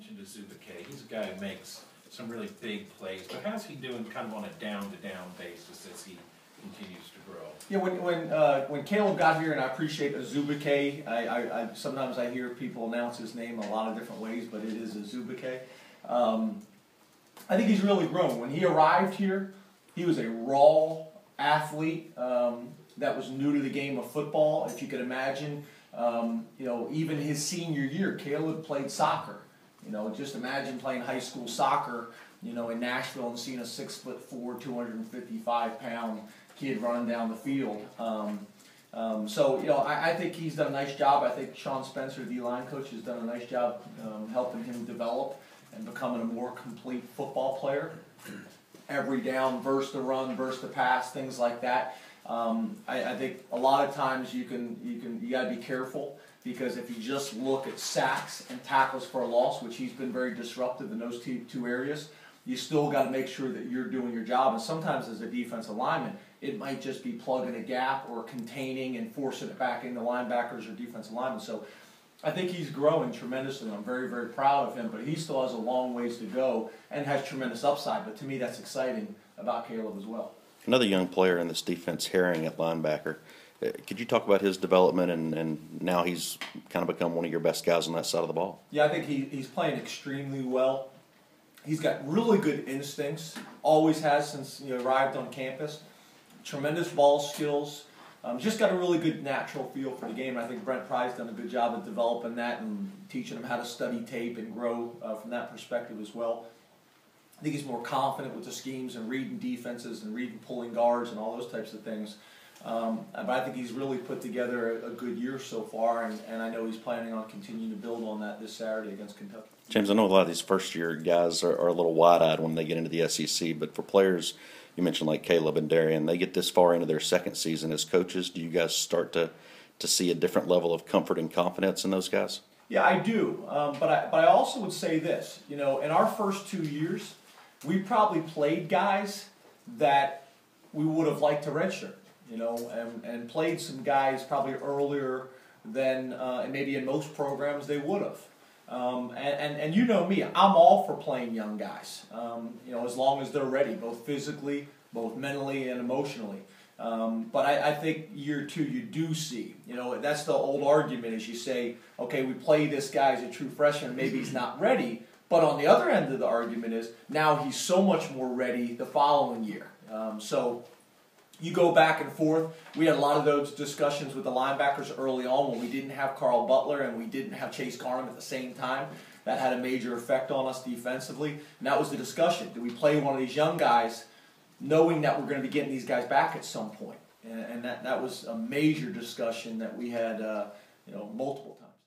mentioned Azubike. He's a guy who makes some really big plays, but how's he doing kind of on a down-to-down basis as he continues to grow? Yeah, when Caleb got here, and I appreciate Azubike, sometimes I hear people announce his name a lot of different ways, but it is Azubike. I think he's really grown. When he arrived here, he was a raw athlete that was new to the game of football. If you could imagine, even his senior year, Caleb played soccer. Just imagine playing high school soccer, in Nashville and seeing a 6'4", 255-pound kid running down the field. I think he's done a nice job. I think Sean Spencer, the D-line coach, has done a nice job helping him develop and becoming a more complete football player. Every down, versus the run, versus the pass, things like that. I think a lot of times you got to be careful, because if you just look at sacks and tackles for a loss, which he's been very disruptive in those two areas, you still got to make sure that you're doing your job. And sometimes as a defensive lineman, it might just be plugging a gap or containing and forcing it back into linebackers or defensive linemen. So I think he's growing tremendously. I'm very, very proud of him, but he still has a long ways to go and has tremendous upside. But to me, that's exciting about Caleb as well. Another young player in this defense, Herring at linebacker. Could you talk about his development, and now he's kind of become one of your best guys on that side of the ball? Yeah, I think he's playing extremely well. He's got really good instincts, always has since he arrived on campus. Tremendous ball skills. Just got a really good natural feel for the game. I think Brent Pry's done a good job of developing that and teaching him how to study tape and grow from that perspective as well. I think he's more confident with the schemes and reading defenses and reading pulling guards and all those types of things. But I think he's really put together a good year so far, and I know he's planning on continuing to build on that this Saturday against Kentucky. James, I know a lot of these first-year guys are a little wide-eyed when they get into the SEC, but for players, you mentioned like Caleb and Darreon, they get this far into their second season as coaches. Do you guys start to see a different level of comfort and confidence in those guys? Yeah, I do. But I also would say this. In our first 2 years, we probably played guys that we would have liked to redshirt. And played some guys probably earlier than and maybe in most programs they would have. And you know me, I'm all for playing young guys, as long as they're ready, both physically, both mentally and emotionally. But I think year two you do see, that's the old argument is you say, okay, we play this guy as a true freshman, maybe he's not ready. But on the other end of the argument is now he's so much more ready the following year. So you go back and forth. We had a lot of those discussions with the linebackers early on when we didn't have Carl Butler and we didn't have Chase Carnum at the same time. That had a major effect on us defensively. And that was the discussion. Do we play one of these young guys knowing that we're going to be getting these guys back at some point? And that was a major discussion that we had multiple times.